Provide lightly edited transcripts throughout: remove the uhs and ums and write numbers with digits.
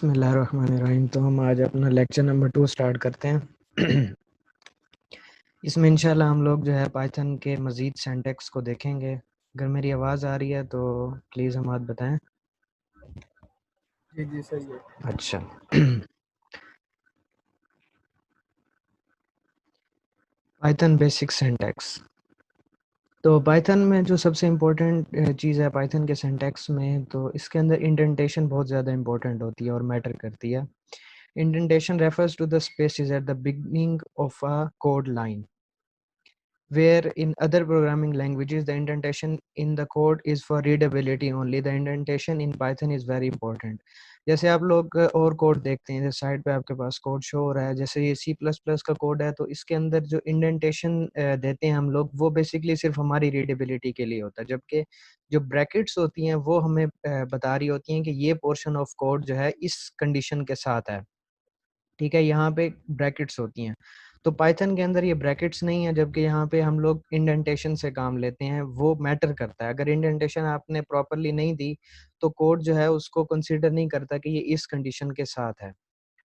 बिस्मिल्लाहिर्रहमानिर्रहीम। तो हम आज अपना लेक्चर नंबर 2 स्टार्ट करते हैं। इसमें इंशाल्लाह हम लोग जो है पाइथन के मज़ीद सिंटैक्स को देखेंगे। अगर मेरी आवाज़ आ रही है तो प्लीज़ हम बात बताएं। जी जी सही है। अच्छा। Python basic syntax. तो पाइथन में जो सबसे इम्पोर्टेंट चीज़ है पाइथन के सिंटैक्स में, तो इसके अंदर इंडेंटेशन बहुत ज़्यादा इम्पोर्टेंट होती है और मैटर करती है। Indentation refers to the spaces at the beginning of a code line, where in other programming languages the indentation in the code is for readability only. The indentation in Python is very important. जैसे आप लोग और code देखते हैं, जैसे side पे आपके पास code show हो रहा है, जैसे ये सी प्लस प्लस का कोड है, तो इसके अंदर जो इंडेंटेशन देते हैं हम लोग, वो बेसिकली सिर्फ हमारी रीडेबिलिटी के लिए होता है, जबकि जो ब्रैकेट्स होती हैं वो हमें बता रही होती हैं कि ये पोर्शन ऑफ कोड जो है इस कंडीशन के साथ है। ठीक है, यहाँ पे ब्रैकेट्स होती हैं। तो पाइथन के अंदर ये ब्रैकेट्स नहीं है, जबकि यहाँ पे हम लोग इंडेंटेशन से काम लेते हैं, वो मैटर करता है। अगर इंडेंटेशन आपने प्रॉपरली नहीं दी तो कोड जो है उसको कंसीडर नहीं करता कि ये इस कंडीशन के साथ है।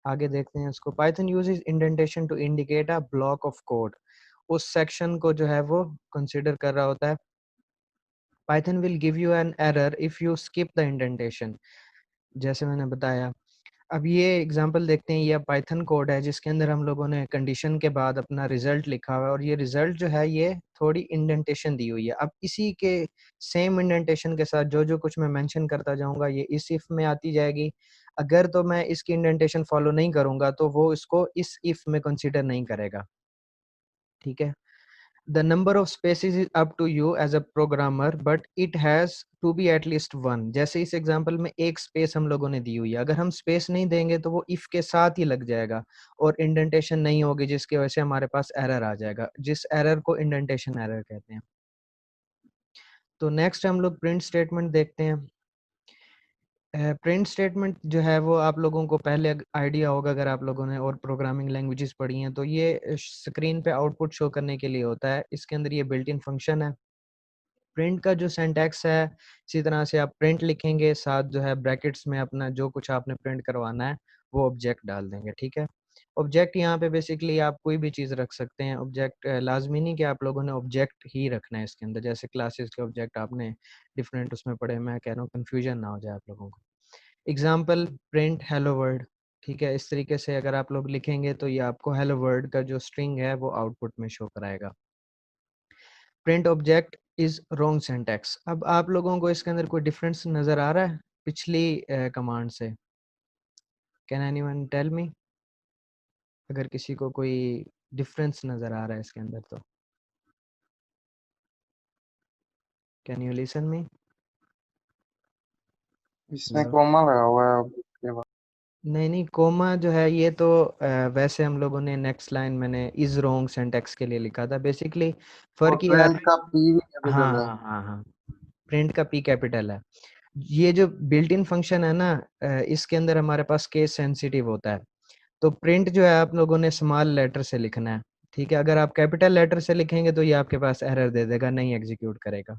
आगे देखते हैं इसको। Python uses indentation to indicate a block of code. उस सेक्शन को जो है वो कंसीडर कर रहा होता है। Python will give you an error if you skip the indentation, जैसे मैंने बताया। अब ये एग्जांपल देखते हैं, ये पाइथन कोड है जिसके अंदर हम लोगों ने कंडीशन के बाद अपना रिजल्ट लिखा हुआ है, और ये रिजल्ट जो है ये थोड़ी इंडेंटेशन दी हुई है। अब इसी के सेम इंडेंटेशन के साथ जो जो कुछ मैं मेंशन करता जाऊंगा ये इस इफ में आती जाएगी। अगर तो मैं इसकी इंडेंटेशन फॉलो नहीं करूंगा तो वो इसको इस इफ में कंसीडर नहीं करेगा। ठीक है। The number of spaces is up to you as a programmer, but it has to be at least one. जैसे इस एग्जांपल में एक स्पेस हम लोगों ने दी हुई है, अगर हम स्पेस नहीं देंगे तो वो इफ के साथ ही लग जाएगा और इंडेंटेशन नहीं होगी, जिसकी वजह से हमारे पास एरर आ जाएगा, जिस एरर को इंडेंटेशन एरर कहते हैं। तो नेक्स्ट हम लोग प्रिंट स्टेटमेंट देखते हैं। प्रिंट स्टेटमेंट जो है वो आप लोगों को पहले आइडिया होगा, अगर आप लोगों ने और प्रोग्रामिंग लैंग्वेजेस पढ़ी हैं, तो ये स्क्रीन पे आउटपुट शो करने के लिए होता है। इसके अंदर ये बिल्ट इन फंक्शन है। प्रिंट का जो सिंटैक्स है, इसी तरह से आप प्रिंट लिखेंगे, साथ जो है ब्रैकेट्स में अपना जो कुछ आपने प्रिंट करवाना है वो ऑब्जेक्ट डाल देंगे। ठीक है। ऑब्जेक्ट यहाँ पे बेसिकली आप कोई भी चीज़ रख सकते हैं। ऑब्जेक्ट लाजमी नहीं कि आप लोगों ने ऑब्जेक्ट ही रखना है इसके अंदर, जैसे क्लासेस के ऑब्जेक्ट आपने डिफरेंट उसमें पढ़े, मैं कह रहा हूँ कन्फ्यूजन ना हो जाए आप लोगों को। Example print hello world. ठीक है, इस तरीके से अगर आप लोग लिखेंगे तो ये आपको हेलो वर्ल्ड का जो स्ट्रिंग है वो आउटपुट में शो कराएगा। Print object is wrong syntax. अब आप लोगों को इसके अंदर कोई डिफरेंस नजर आ रहा है पिछली कमांड से? कैन एनीवन टेल मी, अगर किसी को कोई डिफरेंस नजर आ रहा है इसके अंदर तो कैन यू लिसन मी? इसमें कॉमा लगा हुआ है अब के बाद। नहीं नहीं, कोमा जो है ये तो वैसे हम लोगों ने नेक्स्ट लाइन मैंने इज रॉन्ग सिंटैक्स के लिए लिखा था। बेसिकली और फर्क ये आ प्रिंट रहा का पी भी है। हाँ कैपिटल है। हाँ हाँ हाँ, प्रिंट का पी कैपिटल है। ये जो बिल्ट इन फंक्शन है ना, इसके अंदर हमारे पास केस सेंसिटिव होता है। तो प्रिंट जो है आप लोगों ने स्मॉल लेटर से लिखना है। ठीक है, अगर आप कैपिटल लेटर से लिखेंगे तो ये आपके पास एरर दे देगा, नहीं एग्जीक्यूट करेगा।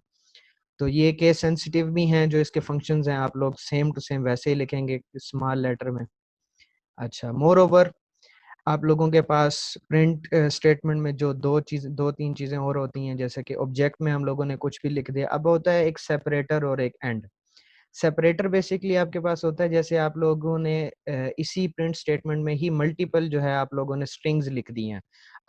तो ये केस सेंसिटिव भी हैं जो इसके फंक्शंस हैं, आप लोग सेम टू सेम वैसे ही लिखेंगे स्मॉल लेटर में। अच्छा, मोर ओवर आप लोगों के पास प्रिंट स्टेटमेंट में जो दो तीन चीजें और होती हैं, जैसे कि ऑब्जेक्ट में हम लोगों ने कुछ भी लिख दिया। अब होता है एक सेपरेटर और एक एंड। सेपरेटर बेसिकली आपके पास होता है, जैसे आप लोगों ने इसी प्रिंट स्टेटमेंट में ही मल्टीपल जो है आप लोगों ने स्ट्रिंग्स लिख दी हैं।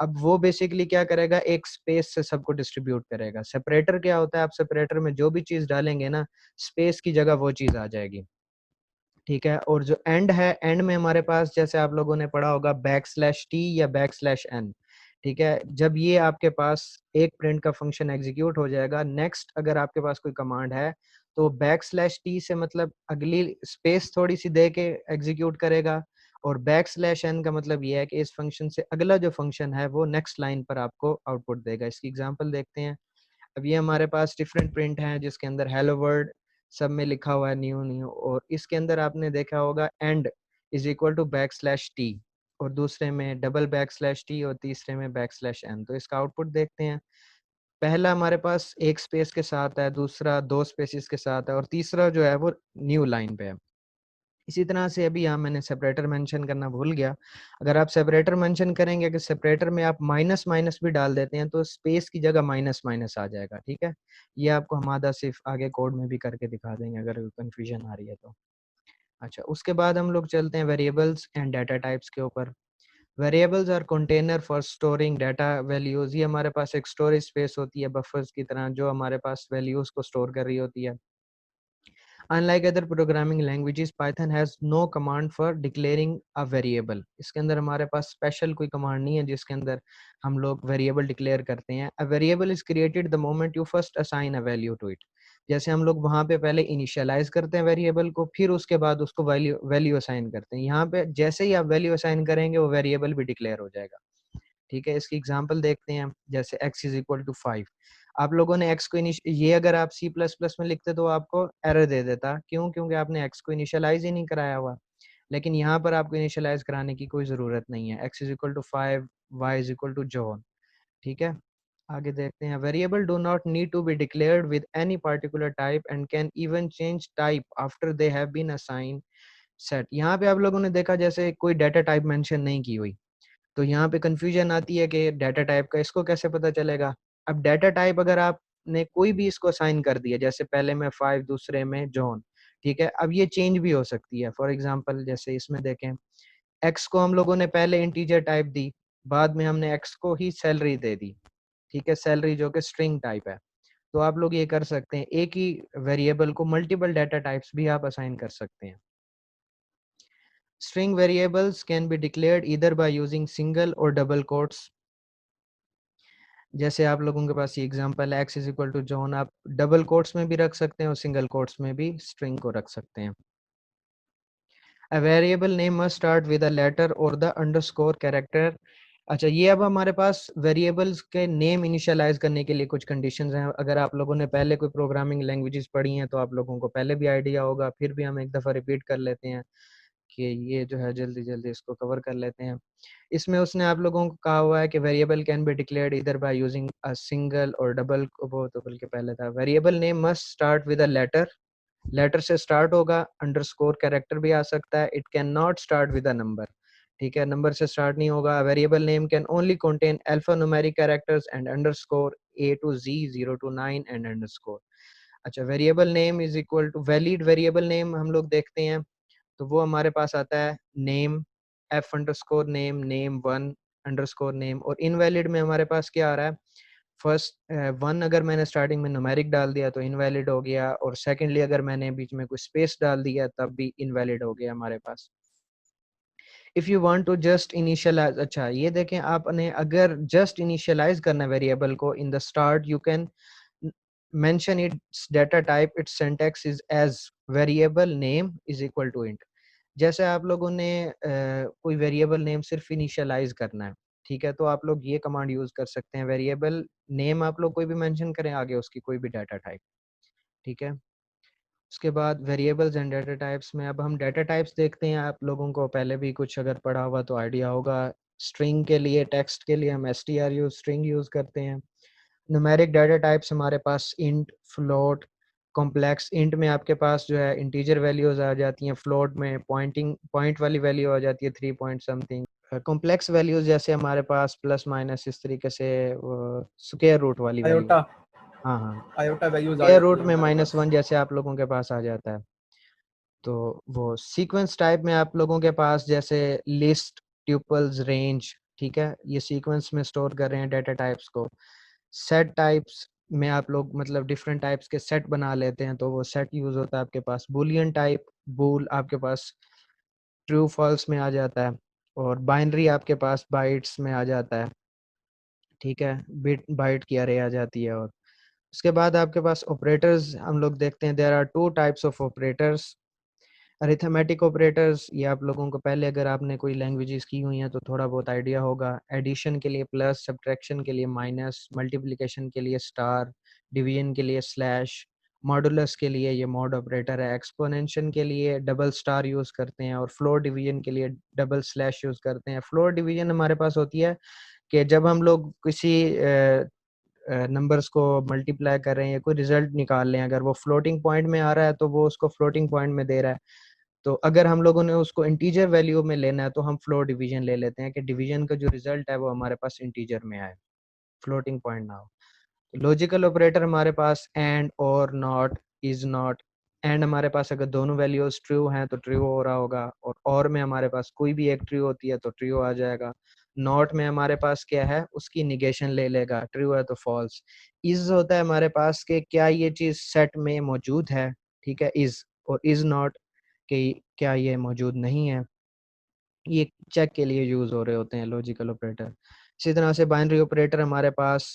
अब वो बेसिकली क्या करेगा, एक स्पेस से सबको डिस्ट्रीब्यूट करेगा। सेपरेटर क्या होता है, आप सेपरेटर में जो भी चीज डालेंगे ना, स्पेस की जगह वो चीज आ जाएगी। ठीक है। और जो एंड है, एंड में हमारे पास जैसे आप लोगों ने पढ़ा होगा बैक स्लैश टी या बैक स्लैश एन। ठीक है, जब ये आपके पास एक प्रिंट का फंक्शन एग्जीक्यूट हो जाएगा, नेक्स्ट अगर आपके पास कोई कमांड है तो बैक स्लैश टी से मतलब अगली स्पेस थोड़ी सी दे के एग्जीक्यूट करेगा, और बैक स्लैश एन का मतलब ये है कि इस फंक्शन से अगला जो फंक्शन है वो नेक्स्ट लाइन पर आपको आउटपुट देगा। इसकी एग्जांपल देखते हैं। अब ये हमारे पास डिफरेंट प्रिंट हैं जिसके अंदर हेलो वर्ल्ड सब में लिखा हुआ है न्यू न्यू, और इसके अंदर आपने देखा होगा end is equal to backslash t, और दूसरे में डबल बैक स्लैश टी, और तीसरे में बैक स्लैश एन। तो इसका आउटपुट देखते हैं। पहला हमारे पास एक स्पेस के साथ है, दूसरा दो स्पेसिस के साथ है, और तीसरा जो है वो न्यू लाइन पे है। इसी तरह से अभी यहाँ मैंने सेपरेटर मेंशन करना भूल गया। अगर आप सेपरेटर मेंशन करेंगे कि सेपरेटर में आप माइनस माइनस भी डाल देते हैं तो स्पेस की जगह माइनस माइनस आ जाएगा, ठीक है। ये आपको हमादा सिर्फ आगे कोड में भी करके दिखा देंगे अगर कंफ्यूजन आ रही है तो। अच्छा, उसके बाद हम लोग चलते हैं वेरिएबल्स एंड डाटा टाइप्स के ऊपर। Variables are container for storing data values. ये हमारे पास एक स्टोरेज स्पेस होती है बफर्स की तरह, जो हमारे पास वैल्यूज को स्टोर कर रही होती है। Unlike other programming languages, Python has no command for declaring a variable. इसके अंदर हमारे पास स्पेशल कोई कमांड नहीं है जिसके अंदर हम लोग वेरिएबल डिक्लेयर करते हैं। A variable is created the moment you first assign a value to it. जैसे हम लोग वहाँ पे पहले इनिशियलाइज करते हैं वेरिएबल को, फिर उसके बाद उसको वैल्यू वैल्यू असाइन करते हैं। यहाँ पे जैसे ही आप वैल्यू असाइन करेंगे वो वेरिएबल भी डिक्लेयर हो जाएगा, ठीक है। इसकी एग्जांपल देखते हैं, जैसे x इज इक्वल टू 5। आप लोगों ने x को ये अगर आप C++ में लिखते तो आपको एरर दे देता, क्यों? क्योंकि आपने x को इनिशियलाइज ही नहीं कराया हुआ। लेकिन यहाँ पर आपको इनिशियलाइज कराने की कोई ज़रूरत नहीं है। x is equal to 5, y is equal to John, ठीक है। आगे देखते हैं, variable do not need to be declared with any particular type and can even change type after they have been assign set. यहाँ पे आप लोगों ने देखा जैसे कोई डाटा टाइप मेंशन नहीं की हुई, तो यहाँ पे कंफ्यूजन आती है कि डाटा टाइप का इसको कैसे पता चलेगा। अब डाटा टाइप अगर आपने कोई भी इसको असाइन कर दिया, जैसे पहले में 5 दूसरे में जॉन, ठीक है। अब ये चेंज भी हो सकती है। फॉर एग्जांपल जैसे इसमें देखें, एक्स को हम लोगों ने पहले इंटीजर टाइप दी, बाद में हमने एक्स को ही सैलरी दे दी, ठीक है, सैलरी जो कि स्ट्रिंग टाइप है। तो आप लोग ये कर सकते हैं, एक ही वेरिएबल को मल्टीपल डाटा टाइप्स भी आप असाइन कर सकते हैं। String variables can be declared either by using single or double quotes. जैसे आप लोगों के पास ये एग्जांपल है, x is equal to John, आप डबल कोट्स में भी रख सकते हैं और सिंगल कोट्स में भी स्ट्रिंग को रख सकते हैं। A variable name must start with a letter or the underscore character. अच्छा, ये अब हमारे पास वेरिएबल्स के नेम इनिशियलाइज करने के लिए कुछ कंडीशंस हैं। अगर आप लोगों ने पहले कोई प्रोग्रामिंग लैंग्वेजेस पढ़ी हैं तो आप लोगों को पहले भी आइडिया होगा, फिर भी हम एक दफ़ा रिपीट कर लेते हैं कि ये जो है जल्दी जल्दी इसको कवर कर लेते हैं। इसमें उसने आप लोगों को कहा हुआ है कि वेरिएबल कैन बी डिक्लेयर्ड इधर बाय यूजिंग अ सिंगल और डबल, वो तो बल्कि पहले था। Variable name must start with a letter, letter से स्टार्ट होगा, अंडरस्कोर कैरेक्टर भी आ सकता है। It can not start with a number, ठीक है, नंबर से स्टार्ट नहीं होगा। Variable name can only contain alpha numeric characters and underscore A to Z 0 to 9 and underscore. अच्छा, variable name is equal to valid variable name हम लोग देखते हैं, तो वो हमारे पास आता है name, F underscore name, name one underscore name. और इनवैलिड में हमारे पास क्या आ रहा है, फर्स्ट वन अगर मैंने स्टार्टिंग में न्यूमेरिक डाल दिया तो इनवैलिड हो गया, और सेकेंडली अगर मैंने बीच में कोई स्पेस डाल दिया तब भी इनवैलिड हो गया हमारे पास। If you want to just initialize, अच्छा ये देखें, आपने अगर जस्ट इनिशियलाइज करना वेरिएबल को in the start, you can mention its data type, its syntax is as variable name is equal to int। जैसे आप लोगों ने कोई वेरिएबल नेम सिर्फ इनिशियलाइज करना है, ठीक है, तो आप लोग ये कमांड यूज कर सकते हैं, वेरिएबल नेम आप लोग कोई भी मेंशन करें, आगे उसकी कोई भी डाटा टाइप, ठीक है। उसके बाद वेरिएबल्स एंड डाटा टाइप्स में अब हम डाटा टाइप्स देखते हैं। आप लोगों को पहले भी कुछ अगर पढ़ा हुआ तो आइडिया होगा। स्ट्रिंग के लिए, टेक्स्ट के लिए हम str स्ट्रिंग यूज करते हैं। न्यूमेरिक डाटा टाइप्स हमारे पास इंट, फ्लोट, कॉम्प्लेक्स। इंट में आपके पास जो है इंटीजर वैल्यूज आ जाती हैं, फ्लोट में पॉइंट वाली वैल्यू आ जाती है 3 पॉइंट समथिंग। कॉम्प्लेक्स वैल्यूज जैसे हमारे पास प्लस माइनस इस तरीके से स्क्वायर रूट वाली वैल्यू। आयोटा हाँ हाँ, आयोटा वैल्यूज आ स्क्वायर जाती रूट है में हमारे पास। -1 जैसे आप लोगों के पास आ जाता है। तो वो सीक्वेंस टाइप में आप लोगों के पास जैसे लिस्ट, ट्यूपल्स, रेंज, ठीक है, ये सीक्वेंस में स्टोर कर रहे हैं डाटा टाइप्स को। सेट टाइप्स में आप लोग मतलब डिफरेंट टाइप्स के सेट बना लेते हैं, तो वो सेट यूज होता है आपके पास। बूलियन टाइप, बूल आपके पास ट्रू फॉल्स में आ जाता है, और बाइनरी आपके पास बाइट्स में आ जाता है, ठीक है, बिट बाइट की अरे आ जाती है। और उसके बाद आपके पास ऑपरेटर्स हम लोग देखते हैं, there are two types of operators. Arithmetic operators, ये आप लोगों को पहले अगर आपने कोई लैंग्वेजेस की हुई हैं तो थोड़ा बहुत आइडिया होगा। एडिशन के लिए प्लस, सब्ट्रैक्शन के लिए माइनस, मल्टीप्लिकेशन के लिए स्टार, डिवीजन के लिए स्लैश, मॉडुलस के लिए ये मॉड ऑपरेटर है, एक्सपोनेंशियल के लिए डबल स्टार यूज़ करते हैं, और फ्लोर डिवीजन के लिए डबल स्लैश यूज़ करते हैं। फ्लोर डिवीजन हमारे पास होती है कि जब हम लोग किसी नंबर्स को मल्टीप्लाई कर रहे हैं या कोई रिजल्ट निकाल रहे हैं, अगर वो फ्लोटिंग पॉइंट में आ रहा है तो वो उसको फ्लोटिंग पॉइंट में दे रहा है, तो अगर हम लोगों ने उसको इंटीजर वैल्यू में लेना है तो हम फ्लोट डिवीजन ले लेते हैं कि डिवीजन का जो रिजल्ट है वो हमारे पास इंटीजर में आए, फ्लोटिंग पॉइंट ना हो। लॉजिकल ऑपरेटर हमारे पास एंड, और, नॉट, इज नॉट। एंड हमारे पास अगर दोनों वैल्यूज ट्रू हैं तो ट्रू हो रहा होगा, और में हमारे पास कोई भी एक ट्रू होती है तो ट्रू आ जाएगा। नॉट में हमारे पास क्या है, उसकी निगेशन ले लेगा, ट्रू है तो फॉल्स। इज होता है हमारे पास कि क्या ये चीज सेट में मौजूद है, ठीक है, इज। और इज नॉट कि क्या ये मौजूद नहीं है। ये चेक के लिए यूज हो रहे होते हैं लॉजिकल ऑपरेटर। इसी तरह से बाइनरी ऑपरेटर हमारे पास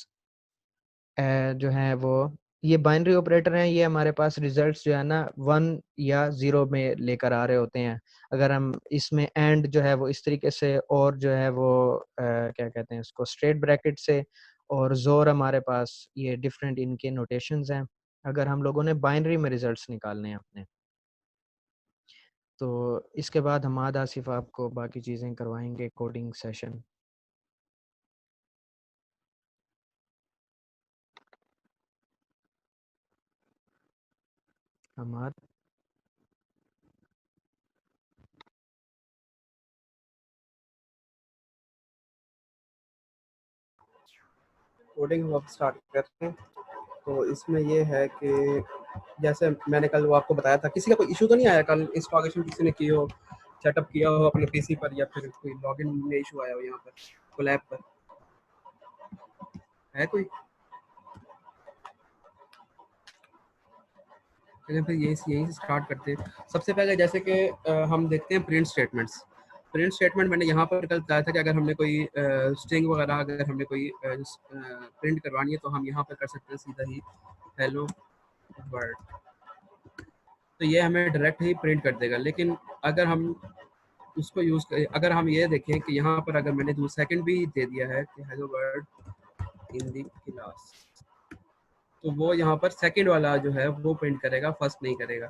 जो है वो, ये बाइनरी ऑपरेटर हैं, ये हमारे पास रिजल्ट्स जो है ना 1 या 0 में लेकर आ रहे होते हैं। अगर हम इसमें एंड जो है वो इस तरीके से, और जो है वो क्या कहते हैं उसको, स्ट्रेट ब्रैकेट से, और जोर हमारे पास, ये डिफरेंट इनके नोटेशंस हैं अगर हम लोगों ने बाइनरी में रिजल्ट्स निकालने हैं अपने। तो इसके बाद हमाद आसिफ आपको बाकी चीज़ें करवाएंगे, कोडिंग सेशन। हमाद। कोडिंग हम अब स्टार्ट करते हैं। तो इसमें ये है कि जैसे मैंने कल वो आपको बताया था, किसी का कोई इशू तो नहीं आया कल? इंस्टॉलेशन किसी ने की हो, सेटअप किया हो अपने पीसी पर, या फिर कोई लॉगिन में इशू आया हो यहाँ पर कोलैब पर, है कोई? चलिए फिर यही यहीं से स्टार्ट करते हैं। सबसे पहले जैसे कि हम देखते हैं प्रिंट स्टेटमेंट्स। प्रिंट स्टेटमेंट मैंने यहाँ पर कल बताया था कि अगर हमने कोई स्ट्रिंग वगैरह अगर हमने कोई प्रिंट करवानी है तो हम यहाँ पर कर सकते हैं सीधा ही हेलो वर्ल्ड, तो ये हमें डायरेक्ट ही प्रिंट कर देगा। लेकिन अगर हम उसको यूज़ करें, अगर हम ये देखें कि यहाँ पर अगर मैंने जो सेकंड भी दे दिया है कि hello world in the class, तो वो यहाँ पर सेकंड वाला जो है वो प्रिंट करेगा, फर्स्ट नहीं करेगा।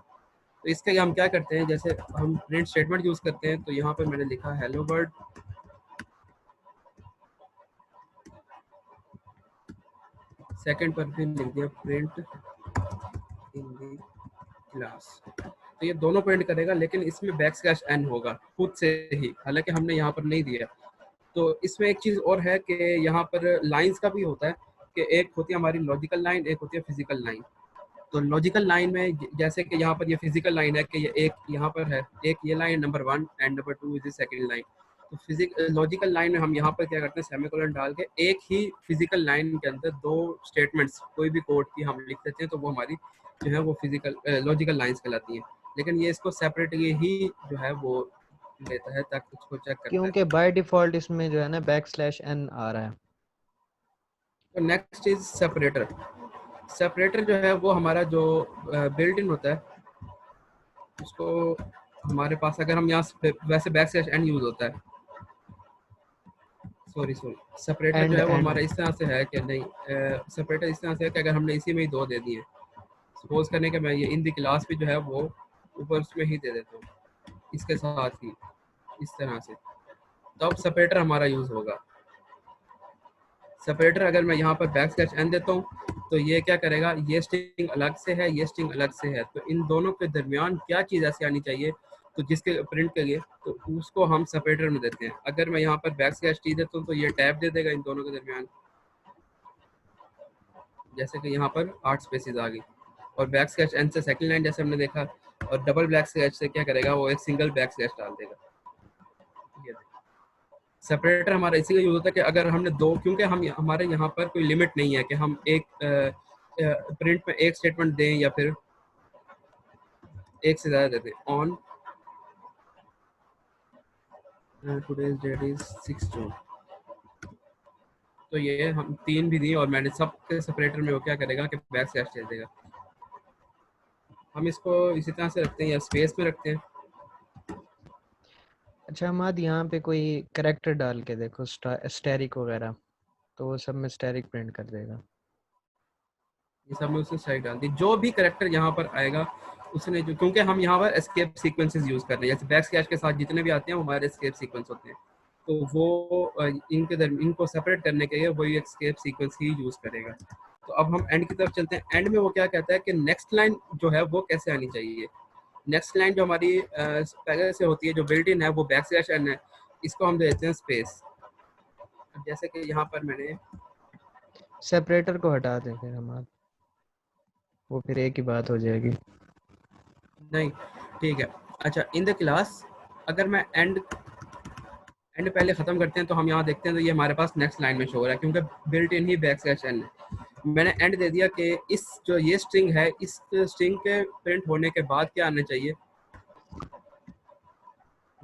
तो इसके लिए हम क्या करते हैं, जैसे हम प्रिंट स्टेटमेंट यूज़ करते हैं, तो यहाँ पर मैंने लिखा हेलो वर्ल्ड, सेकंड पर भी लिख दिया प्रिंट इन दी क्लास। तो ये दोनों प्रिंट करेगा, लेकिन इसमें बैक स्लैश एन होगा खुद से ही, हालांकि हमने यहाँ पर नहीं दिया। तो इसमें एक चीज़ और है कि यहाँ पर लाइंस का भी होता है कि एक होती है हमारी लॉजिकल लाइन, एक होती है फिजिकल लाइन। तो लॉजिकल लाइन में जैसे कि यहाँ पर ये फिजिकल लाइन है कि ये एक यहाँ पर है, एक ये line number 1 and number 2 is the second line. तो लॉजिकल लाइन में हम यहाँ पर क्या करते हैं, सेमीकोलन डाल के एक ही फिजिकल लाइन के अंदर दो स्टेटमेंट्स कोई भी कोड की हम लिख देते हैं, तो वो हमारी जो है वो फिजिकल लॉजिकल लाइंस कहलाती हैं। लेकिन ये इसको सेपरेटली ही जो है वो लेता है ताकि उसको चेक करता है। क्योंकि बाय डिफॉल्ट इसमें जो है ना \n आ रहा है। तो नेक्स्ट इज सेपरेटर। सेपरेटर जो है वो हमारा जो बिल्ट इन होता है, उसको हमारे पास अगर हम यहाँ वैसे \n यूज होता है, सॉरी सेपरेटर जो है वो हमारा इस तरह से है कि नहीं, सेपरेटर इस तरह से है कि अगर हमने इसी में ही दो दे दिए, सपोज करने के मैं ये इन दी क्लास भी जो है वो ऊपर उसमें ही दे देता हूँ इसके साथ ही इस तरह से, तो अब सेपरेटर हमारा यूज होगा। सेपरेटर अगर मैं यहाँ पर \n देता हूँ तो ये क्या करेगा, ये स्ट्रिंग अलग से है, ये स्ट्रिंग अलग से है, तो इन दोनों के दरमियान क्या चीज़ ऐसी आनी चाहिए तो जिसके प्रिंट के लिए, तो उसको हम सेपरेटर में देते हैं। अगर मैं यहाँ पर \t देता हूँ तो ये टैब दे देगा इन दोनों के दरमियान, जैसे कि यहाँ पर 8 स्पेसेस आ गई। और \n से सेकंड लाइन जैसे हमने देखा, और डबल \/ से क्या करेगा, वो एक सिंगल \/ डाल देगा। सेपरेटर हमारा इसीलिए यूज होता है कि अगर हमने दो, क्योंकि हम हमारे यहाँ पर कोई लिमिट नहीं है कि हम एक प्रिंट में एक स्टेटमेंट दें या फिर एक से ज़्यादा देते हैं। ऑन टुडेज डेट इज 6 जून, तो ये हम 3 भी दिए और मैंने सब के सेपरेटर में वो क्या करेगा कि \/ दे देगा। हम इसको इसी तरह से रखते हैं या स्पेस में रखते हैं। अच्छा हमाद, यहाँ पे कोई करेक्टर डाल के देखो, स्टैरिक वगैरह, तो वो सब में स्टैरिक प्रिंट कर देगा। ये सब में उसने स्टैरिक डाल दी, जो भी करेक्टर यहाँ पर आएगा उसने जो, क्योंकि हम यहाँ पर एस्केप सीक्वेंसेस यूज कर रहे हैं, जैसे \/ के साथ जितने भी आते हैं वो हमारे एस्केप सीक्वेंस होते हैं, तो वो इनको सेपरेट करने के लिए वही एस्केप सीक्वेंस ही यूज करेगा। तो अब हम एंड की तरफ चलते हैं। एंड में वो क्या कहता है कि नेक्स्ट लाइन जो है वो कैसे आनी चाहिए। नेक्स्ट लाइन जो हमारी पहले से होती है जो बिल्ट इन है वो बैक स्लैश एन है, इसको हम देते हैं स्पेस। जैसे कि यहाँ पर मैंने सेपरेटर को हटा दें फिर हम, वो फिर एक ही बात हो जाएगी। नहीं ठीक है। अच्छा इन द क्लास अगर मैं एंड पहले ख़त्म करते हैं तो हम यहाँ देखते हैं तो ये हमारे पास नेक्स्ट लाइन में शो हो रहा है क्योंकि बिल्ट इन ही बैक स्लैश एन है। मैंने एंड दे दिया कि इस जो ये स्ट्रिंग है इस स्ट्रिंग के प्रिंट होने के बाद क्या आना चाहिए,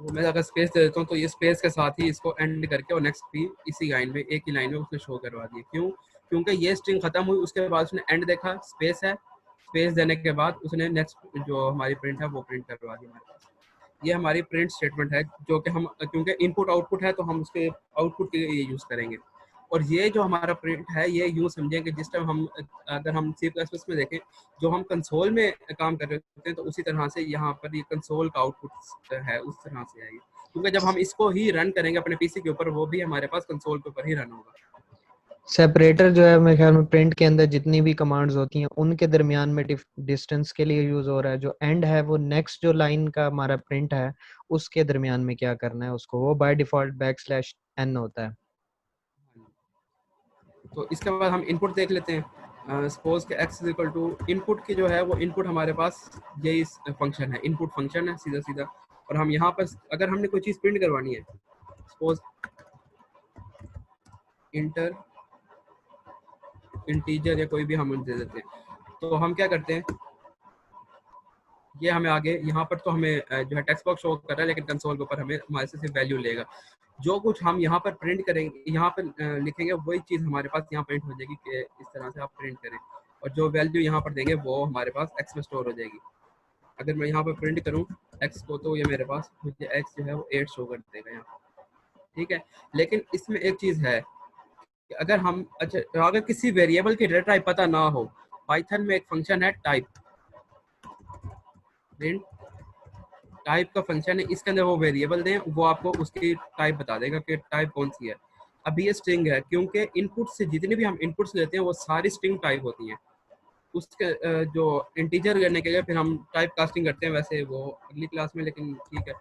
वो मैं अगर स्पेस दे देता हूँ तो ये स्पेस के साथ ही इसको एंड करके और नेक्स्ट भी इसी लाइन में एक ही लाइन में उसने शो करवा दिया। क्यों? क्योंकि ये स्ट्रिंग खत्म हुई उसके बाद उसने एंड देखा, स्पेस है, स्पेस देने के बाद उसने नेक्स्ट जो हमारी प्रिंट है वो प्रिंट करवा दी हमारे पास। ये हमारी प्रिंट स्टेटमेंट है जो कि हम क्योंकि इनपुट आउटपुट है तो हम उसके आउटपुट के लिए यूज़ करेंगे। और ये जो हमारा प्रिंट है ये यूँ समझेंगे जिस टाइम हम अगर हम C++ में देखें जो हम कंसोल में काम कर रहे होते हैं तो उसी तरह से यहाँ पर ये कंसोल का आउटपुट है उस तरह से आएगी, क्योंकि जब हम इसको ही रन करेंगे अपने पीसी के ऊपर वो भी हमारे पास कंसोल के ऊपर ही रन होगा। सेपरेटर जो है मेरे ख्याल में प्रिंट के अंदर जितनी भी कमांड्स होती हैं उनके दरमियान में डिस्टेंस के लिए यूज हो रहा है। जो एंड है वो नेक्स्ट जो लाइन का हमारा प्रिंट है उसके दरमियान में क्या करना है उसको, वो बाय डिफॉल्ट \n होता है। तो इसके बाद हम इनपुट देख लेते हैं। सपोज के x is equal to input की जो है वो इनपुट हमारे पास यही फंक्शन है, इनपुट फंक्शन है सीधा सीधा। और हम यहाँ पर अगर हमने कोई चीज़ प्रिंट करवानी है, सपोज इंटर इंटीजर या कोई भी हम दे देते हैं, तो हम क्या करते हैं ये हमें आगे यहाँ पर तो हमें जो है टेक्स्ट बॉक्स शो कर रहा है लेकिन कंसोल के ऊपर हमें हमारे से सिर्फ वैल्यू लेगा। जो कुछ हम यहाँ पर प्रिंट करेंगे यहाँ पर लिखेंगे वही चीज़ हमारे पास यहाँ प्रिंट हो जाएगी कि इस तरह से आप प्रिंट करें, और जो वैल्यू यहाँ पर देंगे वो हमारे पास एक्स में स्टोर हो जाएगी। अगर मैं यहाँ पर प्रिंट करूँ एक्स को तो ये मेरे पास मुझे एक्स जो है वो 8 शो कर देगा यहाँ, ठीक है। लेकिन इसमें एक चीज़ है कि अगर हम अच्छा अगर किसी वेरिएबल की डेटा टाइप पता ना हो, पाइथन में एक फंक्शन है टाइप, प्रिंट टाइप का फंक्शन है, इसके अंदर वो वेरिएबल दें वो आपको उसकी टाइप बता देगा कि टाइप कौन सी है। अभी ये स्ट्रिंग है क्योंकि इनपुट से जितने भी हम इनपुट्स लेते हैं वो सारी स्ट्रिंग टाइप होती हैं। उसके जो इंटीजर करने के लिए फिर हम टाइप कास्टिंग करते हैं, वैसे वो अगली क्लास में, लेकिन ठीक है।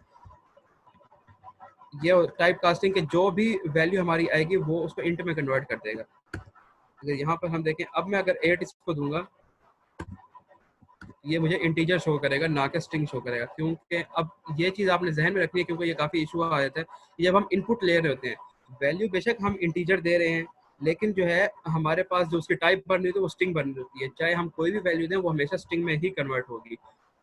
ये टाइप कास्टिंग के जो भी वैल्यू हमारी आएगी वो उसको इंट में कन्वर्ट कर देगा। अगर यहाँ पर हम देखें अब मैं अगर 8 इसको दूंगा ये मुझे इंटीजर शो करेगा ना कि स्ट्रिंग शो करेगा, क्योंकि अब ये चीज़ आपने जहन में रखनी है क्योंकि ये काफ़ी इशू आ जाता है। जब हम इनपुट ले रहे होते हैं वैल्यू बेशक हम इंटीजर दे रहे हैं लेकिन जो है हमारे पास जो उसकी टाइप बन रही होती है वो स्ट्रिंग बन रही होती है, चाहे हम कोई भी वैल्यू दें वो हमेशा स्ट्रिंग में ही कन्वर्ट होगी।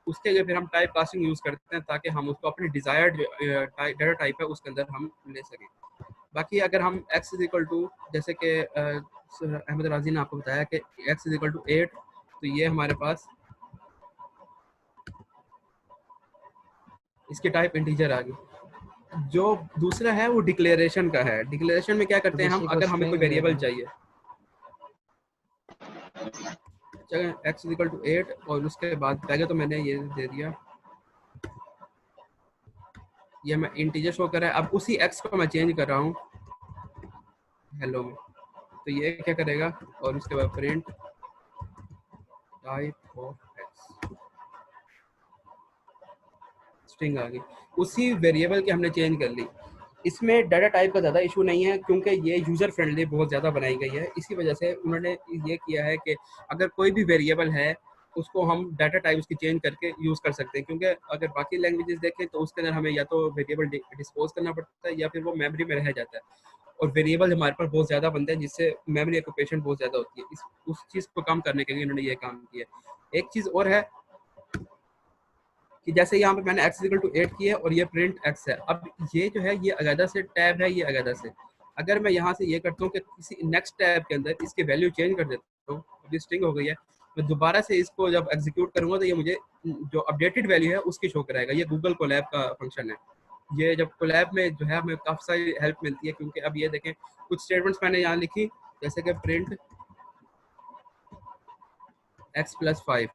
उसके लिए फिर हम टाइप कास्टिंग यूज़ करते हैं ताकि हम उसको अपनी डिज़ायर्ड डाटा टाइप है उसके अंदर हम ले सकें। बाकी अगर हम x इज इक्वल टू जैसे कि अहमद राजी ने आपको बताया कि x इज इक्वल टू 8, तो ये हमारे पास इसकी टाइप इंटीजर आ गई। जो दूसरा है वो डिक्लेरेशन का है। डिक्लेरेशन में क्या करते हैं हम, अगर हमें कोई वेरिएबल चाहिए, चलो x इक्वल टू 8 और उसके बाद पहले तो मैंने ये दे दिया, ये मैं इंटीजर शो कर रहा है। अब उसी x को मैं चेंज कर रहा हूँ हेलो में, तो ये क्या करेगा और उसके बाद print type of x string आ गई, उसी वेरिएबल की हमने चेंज कर ली। इसमें डाटा टाइप का ज़्यादा इशू नहीं है क्योंकि ये यूज़र फ्रेंडली बहुत ज़्यादा बनाई गई है। इसी वजह से उन्होंने ये किया है कि अगर कोई भी वेरिएबल है उसको हम डाटा टाइप उसकी चेंज करके यूज़ कर सकते हैं, क्योंकि अगर बाकी लैंग्वेजेस देखें तो उसके अंदर हमें या तो वेरिएबल डिस्पोज करना पड़ता है या फिर वो मेमोरी में रह जाता है, और वेरिएबल हमारे पास बहुत ज़्यादा बनते हैं जिससे मेमोरी ऑक्यूपेशन बहुत ज़्यादा होती है। उस चीज़ को कम करने के लिए इन्होंने ये काम किया। एक चीज़ और है कि जैसे यहाँ पे मैंने x इक्वल टू 8 किया है और ये प्रिंट x है। अब ये जो है ये अलग से टैब है, ये अलग से, अगर मैं यहाँ से ये करता हूँ कि किसी नेक्स्ट टैब के अंदर इसकी वैल्यू चेंज कर देता हूँ, अभी स्ट्रिंग हो गई है, मैं दोबारा से इसको जब एग्जीक्यूट करूँगा तो ये मुझे जो अपडेटेड वैल्यू है उसकी शो कराएगा। ये गूगल कोलैब का फंक्शन है। ये जब कोलैब में जो है हमें काफ़ी सारी हेल्प मिलती है, क्योंकि अब ये देखें कुछ स्टेटमेंट्स मैंने यहाँ लिखी जैसे कि प्रिंट x + 5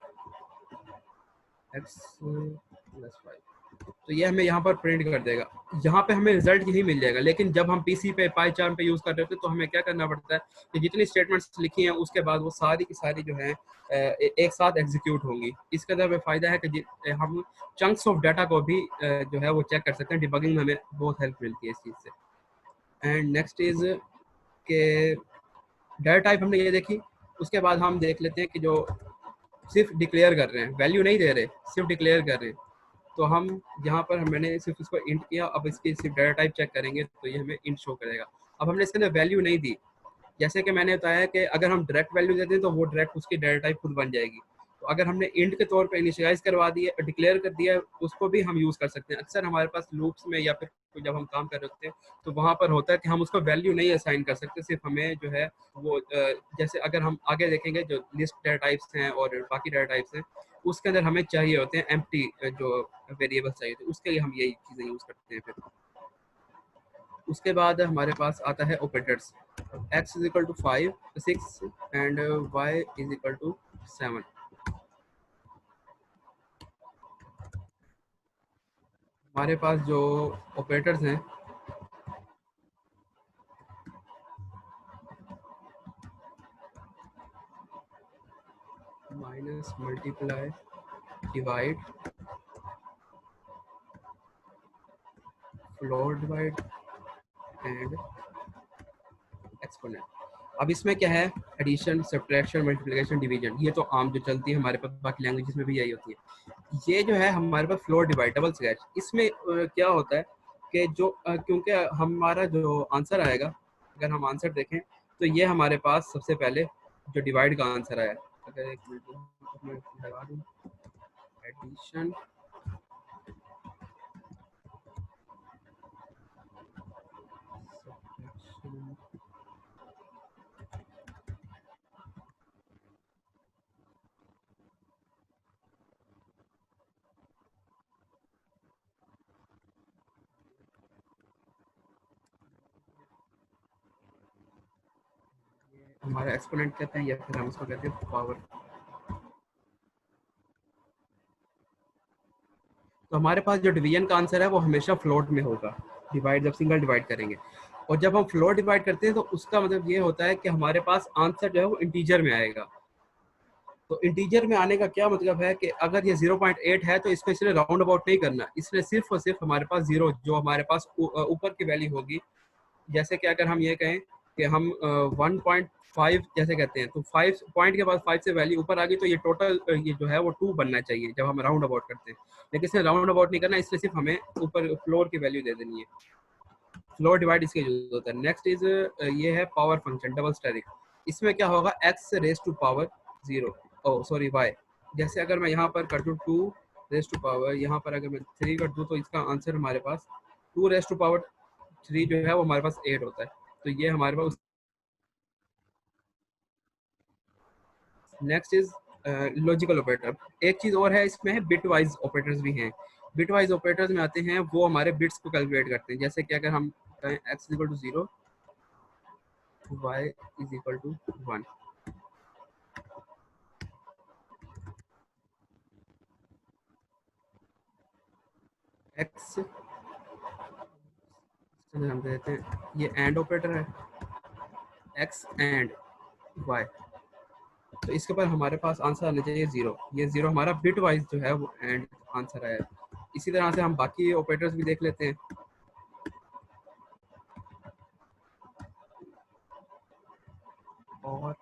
x + 5 तो ये हमें यहाँ पर प्रिंट कर देगा। यहाँ पे हमें रिजल्ट यही मिल जाएगा, लेकिन जब हम पीसी पे पाईचार्म पे यूज कर रहे होते हैं तो हमें क्या करना पड़ता है कि जितनी स्टेटमेंट्स लिखी हैं उसके बाद वो सारी की सारी जो है एक साथ एग्जीक्यूट होंगी। इसके अंदर हमें फायदा है कि हम चंक्स ऑफ डाटा को भी जो है वो चेक कर सकते हैं। डिबगिंग में हमें बहुत हेल्प मिलती है इस चीज़ से। एंड नेक्स्ट इज के डाटा टाइप हमने ये देखी। उसके बाद हम देख लेते हैं कि जो सिर्फ डिक्लेयर कर रहे हैं, वैल्यू नहीं दे रहे, सिर्फ डिक्लेयर कर रहे हैं, तो हम यहाँ पर मैंने सिर्फ इसको इंट किया। अब इसकी सिर्फ डाटा टाइप चेक करेंगे तो ये हमें इंट शो करेगा। अब हमने इसके अंदर वैल्यू नहीं दी, जैसे कि मैंने बताया कि अगर हम डायरेक्ट वैल्यू देते हैं तो वो डायरेक्ट उसकी डाटा टाइप खुद बन जाएगी। तो अगर हमने इंट के तौर पे इनिशियलाइज करवा दिया, डिक्लेयर कर दिया, उसको भी हम यूज़ कर सकते हैं। अक्सर हमारे पास लूप्स में या फिर जब हम काम कर रहे होते हैं तो वहाँ पर होता है कि हम उसको वैल्यू नहीं असाइन कर सकते, सिर्फ हमें जो है वो जैसे अगर हम आगे देखेंगे जो लिस्ट डाटा टाइप्स हैं और बाकी डाटा टाइप्स हैं उसके अंदर हमें चाहिए होते हैं एम्प्टी जो वेरिएबल चाहिए, तो उसके लिए हम यही चीज़ें यूज़ करते हैं। फिर उसके बाद हमारे पास आता है operators. x is equal to 5 6 and y is equal to 7। हमारे पास जो ऑपरेटर्स हैं minus, multiply, divide, floor divide and exponent. अब इसमें क्या है, एडिशन, सब्ट्रैक्शन, मल्टीप्लिकेशन, डिवीजन, ये तो आम जो चलती है हमारे पास, बाकी लैंग्वेजेस में भी यही होती है। ये जो है हमारे पास फ्लोर डिवाइड, डबल स्लैश, इसमें क्या होता है कि जो क्योंकि हमारा जो आंसर आएगा, अगर हम आंसर देखें तो ये हमारे पास सबसे पहले जो डिवाइड का आंसर आया, अगर एक मिनट लगा दूँ, एडिशन, सब्ट्रैक्शन, हमारा एक्सपोनेंट कहते हैं या फिर हम इसको कहते हैं पावर। तो हमारे पास जो डिवीजन का आंसर है वो हमेशा फ्लोट में होगा, डिवाइड जब सिंगल डिवाइड करेंगे। और जब हम फ्लोट डिवाइड करते हैं तो उसका मतलब ये होता है कि हमारे पास आंसर जो है वो इंटीजर में आएगा। तो इंटीजर में आने का क्या मतलब है कि अगर ये 0.8 है तो इसको इसने राउंड अबाउट नहीं करना, इसने सिर्फ और सिर्फ हमारे पास जीरो जो हमारे पास ऊपर की वैल्यू होगी, जैसे कि अगर हम ये कहें कि हम 1.5 जैसे कहते हैं तो 5 पॉइंट के बाद 5 से वैल्यू ऊपर आ गई तो ये टोटल ये जो है वो 2 बनना चाहिए जब हम राउंड अबाउट करते हैं, लेकिन इसने राउंड अबाउट नहीं करना, इसलिए सिर्फ हमें ऊपर फ्लोर की वैल्यू दे देनी है। फ्लोर डिवाइड इसके यूज होता है। नेक्स्ट इज ये है पावर फंक्शन, डबल स्टेरिक। इसमें क्या होगा, x raise to power 0, oh sorry y। जैसे अगर मैं यहाँ पर कर दूँ 2 रेज टू पावर, यहाँ पर अगर मैं 3 कर दूँ तो इसका आंसर हमारे पास 2 रेज टू पावर 3 जो है वो हमारे पास 8 होता है। तो ये हमारे पास। Next is logical operator. एक चीज और है इसमें, है बिट वाइज ऑपरेटर्स भी हैं। बिट वाइज ऑपरेटर्स में आते हैं वो हमारे बिट्स को कैलकुलेट करते हैं। जैसे कि अगर हम कहें x is equal to 0, y is equal to 1, x हम देते हैं, ये एंड ऑपरेटर है, x एंड y, तो इसके ऊपर हमारे पास आंसर आना चाहिए 0। ये 0 हमारा बिट वाइज जो है वो एंड आंसर आया। इसी तरह से हम बाकी ऑपरेटर्स भी देख लेते हैं। और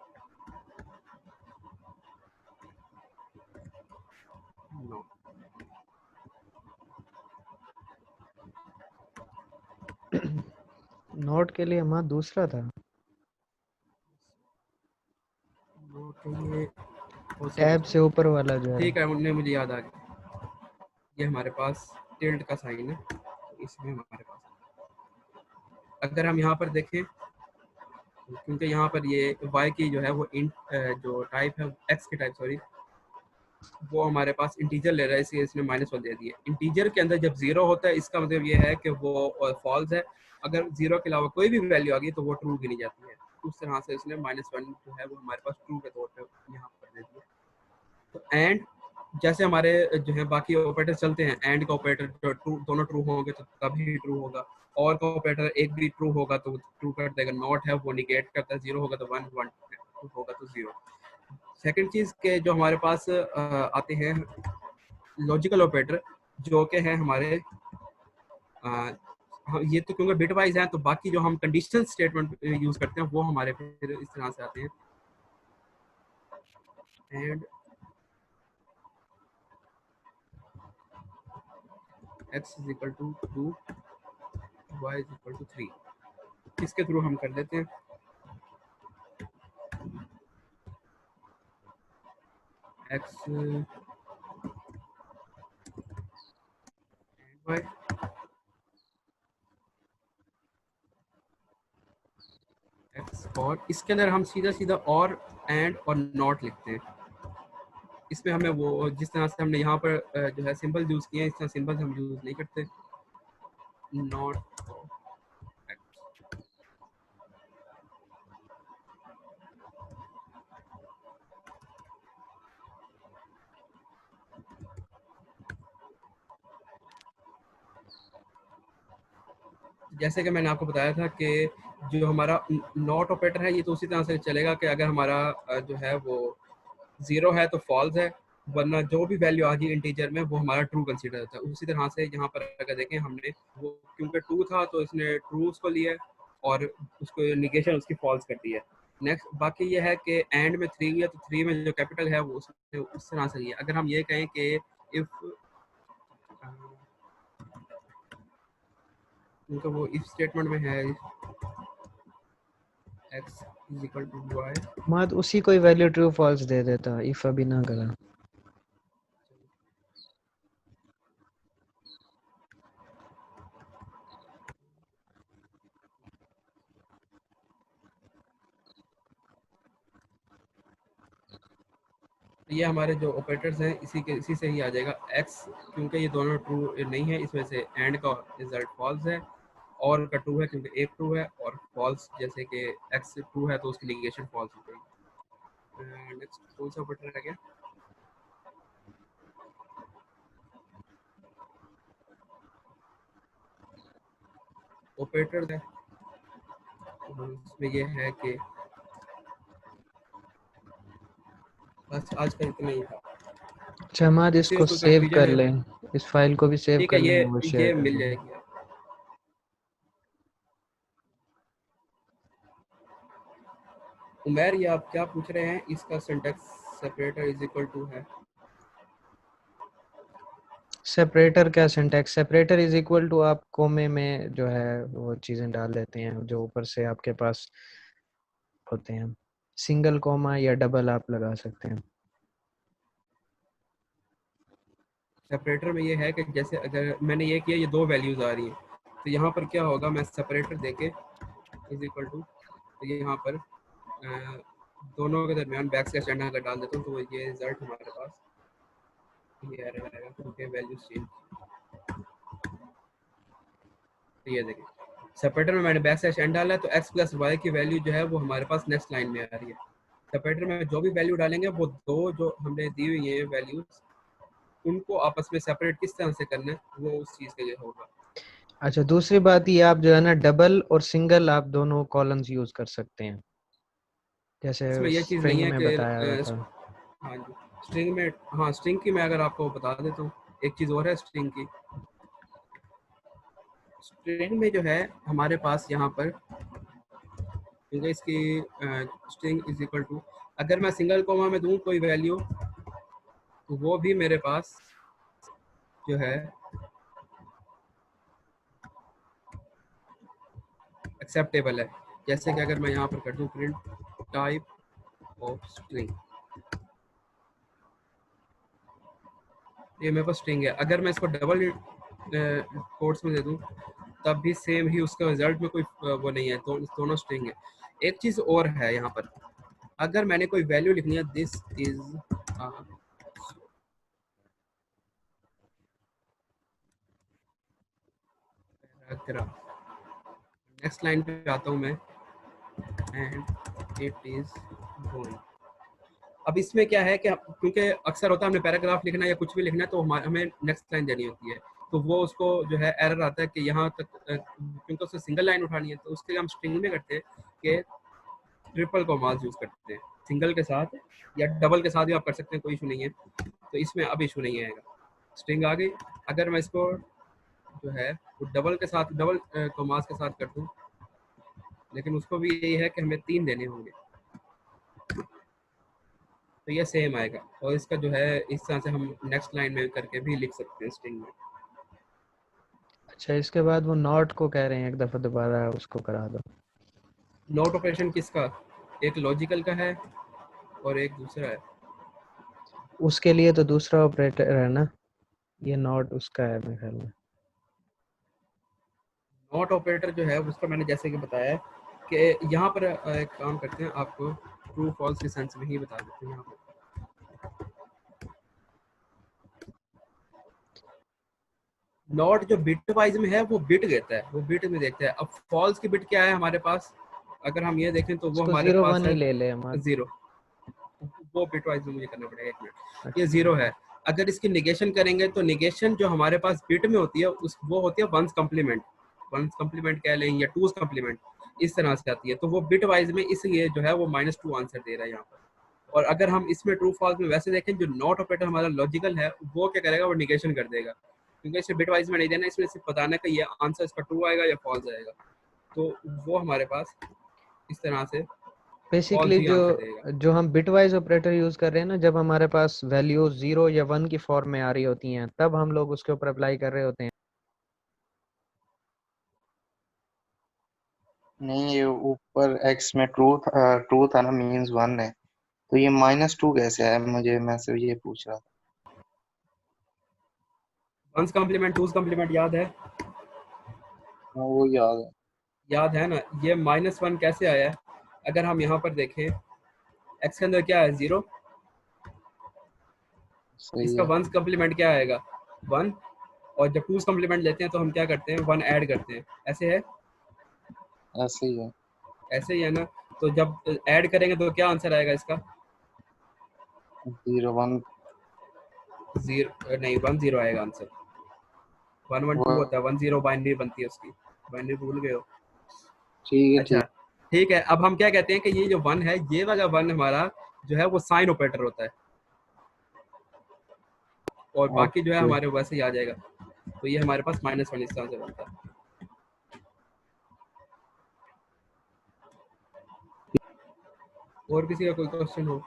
नो, नोट के लिए हमारा दूसरा था, नो के लिए टैब से ऊपर वाला जो है। ठीक है, उनने मुझे याद आ गया, ये हमारे पास टिल्ट का साइन है, तो इसमें हमारे पास अगर हम यहाँ पर देखें, क्योंकि यहाँ पर ये y की जो है वो इंट जो टाइप है, x की टाइप सॉरी, वो हमारे पास इंटीजर ले रहा है, इसलिए इसने -1 दे दिया। इंटीजर के अंदर जब 0 होता है इसका मतलब ये है कि वो फॉल्स है, अगर 0 के अलावा कोई भी वैल्यू आ गई तो वो ट्रू गिनी जाती है। उस तरह से इसने -1 जो है वो हमारे पास ट्रू के तौर पे यहाँ पर दे दिया। तो एंड जैसे हमारे जो है बाकी ऑपरेटर चलते हैं, एंड का ऑपरेटर दोनों ट्रू होंगे तो तभी ट्रू होगा, और का ऑपरेटर एक भी ट्रू होगा तो ट्रू कर देगा, नॉट है वो निगेट करता है, जीरो होगा तो वन, वन होगा तो जीरो। सेकंड चीज के जो हमारे पास आते हैं लॉजिकल ऑपरेटर, जो के हैं हमारे ये तो क्योंकि बिट वाइज है, तो बाकी जो हम कंडीशनल स्टेटमेंट यूज करते हैं वो हमारे फिर इस तरह से आते हैं, and x is equal to 2, y is equal to 3, इसके थ्रू हम कर देते हैं x and y, x, और इसके अंदर हम सीधा सीधा और एंड और नॉट लिखते हैं। इसमें हमें वो जिस तरह से हमने यहाँ पर जो है सिंबल यूज किए हैं, इस तरह सिंबल हम यूज नहीं करते, नॉट। जैसे कि मैंने आपको बताया था कि जो हमारा नॉट ऑपरेटर है ये तो उसी तरह से चलेगा कि अगर हमारा जो है वो जीरो है तो फॉल्स है, वरना जो भी वैल्यू आ गई इंटीजर में वो हमारा ट्रू कंसीडर होता है। उसी तरह से यहाँ पर अगर देखें हमने वो क्योंकि ट्रू था तो इसने ट्रू उसको लिया और उसको निगेशन उसकी फॉल्स कर दी है। नेक्स्ट बाकी ये है कि एंड में 3 है तो 3 में जो कैपिटल है वो उसने उस तरह से लिया। अगर हम ये कहें कि इफ क्योंकि वो इफ स्टेटमेंट में है x is equal to y, मत उसी कोई वैल्यू ट्रू फॉल्स दे देता इफ अभी ना करा। ये हमारे जो ऑपरेटर्स हैं इसी से ही आ जाएगा x, क्योंकि ये दोनों ट्रू नहीं है इस वजह से एंड का रिजल्ट फॉल्स है, और का ट्रू है क्योंकि एक ट्रू है, और फॉल्स जैसे कि x ट्रू है तो उसकी नेगेशन फॉल्स हो गई। नेक्स्ट कौन सा ऑपरेटर है क्या, ऑपरेटर है इसमें ये है कि बस आज का इतना ही था। अच्छा हमाद इससे इसको कोई सेव कंफ्यूजन कर है लें, इस फाइल को भी सेव ठीक कर है, लें, वो शेयर ये कर मिल देंगे। जाएगी। उमैर ये आप क्या पूछ रहे हैं, इसका syntax separator is equal to है, सेपरेटर क्या syntax, separator is equal to आप कोमे में जो है वो चीज़ें डाल देते हैं जो ऊपर से आपके पास होते हैं, सिंगल कोमा या डबल आप लगा सकते हैं। सेपरेटर में ये है कि जैसे अगर मैंने ये किया, ये दो वैल्यूज आ रही हैं, तो यहाँ पर क्या होगा, मैं सेपरेटर देके इज इक्वल टू, तो ये यहाँ पर दोनों के दरमियान बैक स्लैश एंड अगर डाल देता हूँ तो ये रिजल्ट हमारे पास ये एरर आएगा क्योंकि वैल्यूज चेंज। तो ये देखिए सेपरेटर में मैंने बैक स्लैश एंड डाला है तो x प्लस वाई की वैल्यू जो है वो हमारे पास नेक्स्ट लाइन में आ रही है। सेपरेटर में जो भी वैल्यू डालेंगे वो दो जो हमने दी हुई है वैल्यूज, उनको आपस में सेपरेट किस तरह से करना है वो उस चीज़ के लिए होगा। अच्छा दूसरी बात ये आप जो है ना डबल और सिंगल आप दोनों कॉलम्स यूज कर सकते हैं, जैसे इसमें ये चीज़ नहीं स्ट्रिंग है में कि बताया हुआ था। हाँ जी, स्ट्रिंग में, हाँ स्ट्रिंग की मैं अगर आपको बता देता हूँ, एक चीज़ और है स्ट्रिंग की। स्ट्रिंग में जो है हमारे पास यहाँ पर क्योंकि इसकी स्ट्रिंग इज इक्वल टू, अगर मैं सिंगल कोमा में दूँ कोई वैल्यू तो वो भी मेरे पास जो है एक्सेप्टेबल है। जैसे कि अगर मैं यहाँ पर कर दूँ प्रिंट टाइप ऑफ स्ट्रिंग, ये मेरे पास स्ट्रिंग है, अगर मैं इसको डबल कोट्स में दे दूँ तब भी सेम ही उसका रिजल्ट में कोई वो नहीं है, दोनों स्ट्रिंग है। एक चीज़ और है यहाँ पर, अगर मैंने कोई वैल्यू लिखनी है this is paragraph, next line पे आता हूँ मैं, एंड इट इज गोइंग। अब इसमें क्या है कि क्योंकि अक्सर होता है हमने पैराग्राफ लिखना है या कुछ भी लिखना है तो हमें नेक्स्ट लाइन देनी होती है, तो वो उसको जो है एरर आता है कि यहाँ तक क्योंकि उससे सिंगल लाइन उठानी है, तो उसके लिए हम स्ट्रिंग में करते हैं कि ट्रिपल कॉमास यूज करते हैं, सिंगल के साथ या डबल के साथ भी आप कर सकते हैं, कोई इशू नहीं है। तो इसमें अब इशू नहीं आएगा, स्ट्रिंग आ गई। अगर मैं इसको जो है वो डबल के साथ, डबल कॉमास के साथ कर दूं, लेकिन उसको भी यही है कि हमें 3 देने होंगे, तो ये सेम आएगा। और इसका जो है इस तरह से हम नेक्स्ट लाइन में करके भी लिख सकते हैं स्ट्रिंग में। अच्छा, इसके बाद वो नॉट को कह रहे हैं एक दफ़ा दोबारा उसको करा दो। नॉट ऑपरेशन किसका? एक लॉजिकल का है और एक दूसरा है। उसके लिए तो दूसरा ऑपरेटर है ना, ये नॉट उसका है मेरे ख्याल में। नॉट ऑपरेटर जो है उसका मैंने जैसे कि बताया है कि यहाँ पर एक काम करते हैं, आपको ट्रू फॉल्स के सेंस में ही बता देते हैं। यहाँ पर नॉट जो बिट वाइज में है वो बिट देता है, वो बिट में देखता है। अब फॉल्स की बिट क्या है हमारे पास, अगर हम ये देखें तो वो इसको हमारे 0 पास 1 है ही ले ले हमारे। 0, वो बिट वाइज में मुझे करना पड़ेगा, 1 मिनट। ये अच्छा 0 है। अगर इसकी निगेशन करेंगे तो निगेशन जो हमारे पास बिट में होती है उस वो होती है वंस कम्प्लीमेंट, वंस कम्प्लीमेंट कह लें या टूज कम्प्लीमेंट, इस तरह से आती है। तो वो बिट वाइज में इसलिए जो है वो -2 आंसर दे रहा है यहाँ पर। और अगर हम इसमें ट्रू फॉल्स में वैसे देखें, जो नॉट ऑपरेटर हमारा लॉजिकल है वो क्या करेगा, वो निगेशन कर देगा, क्योंकि इसमें बिट वाइज में नहीं देना, इसमें सिर्फ बताना कि ये आंसर इसका ट्रू आएगा या फॉल्स आएगा। तो वो हमारे पास इस तरह से फॉल्स बेसिकली ही जो आंसर देगा। जो हम बिटवाइज ऑपरेटर यूज़ कर रहे हैं ना, जब हमारे पास वैल्यू 0 या 1 की फॉर्म में आ रही होती हैं, तब हम लोग उसके ऊपर अप्लाई कर रहे होते हैं। नहीं, ये ऊपर एक्स में ट्रू था ना, मीन्स 1 है, तो ये -2 कैसे है? मैं सिर्फ ये पूछ रहा था। वंस कम्प्लीमेंट, टूज कम्प्लीमेंट याद है? हाँ, वो याद है। याद है ना? ये -1 कैसे आया है? अगर हम यहाँ पर देखें, एक्स के अंदर क्या है, 0, सही इसका है। वंस कम्प्लीमेंट क्या आएगा, 1। और जब टूज कम्प्लीमेंट लेते हैं तो हम क्या करते हैं, 1 ऐड करते हैं, ऐसे है, ऐसे ही है। ऐसे ही है ना? तो जब ऐड करेंगे तो क्या आंसर आएगा इसका? 0 1। 0 नहीं, 1 0 आएगा आंसर। 1 1 वो 2 होता है, 1 0 बाइनरी बनती है उसकी, बाइनरी भूल गए हो? ठीक है, अच्छा ठीक। ठीक है। अब हम क्या कहते हैं कि ये जो 1 है, ये वाला 1 हमारा जो है वो साइन ऑपरेटर होता है, और बाकी जो है ओके। हमारे वैसे ही आ जाएगा। तो ये हमारे पास -1 इस तरह से बनता है। और किसी का कोई क्वेश्चन हो?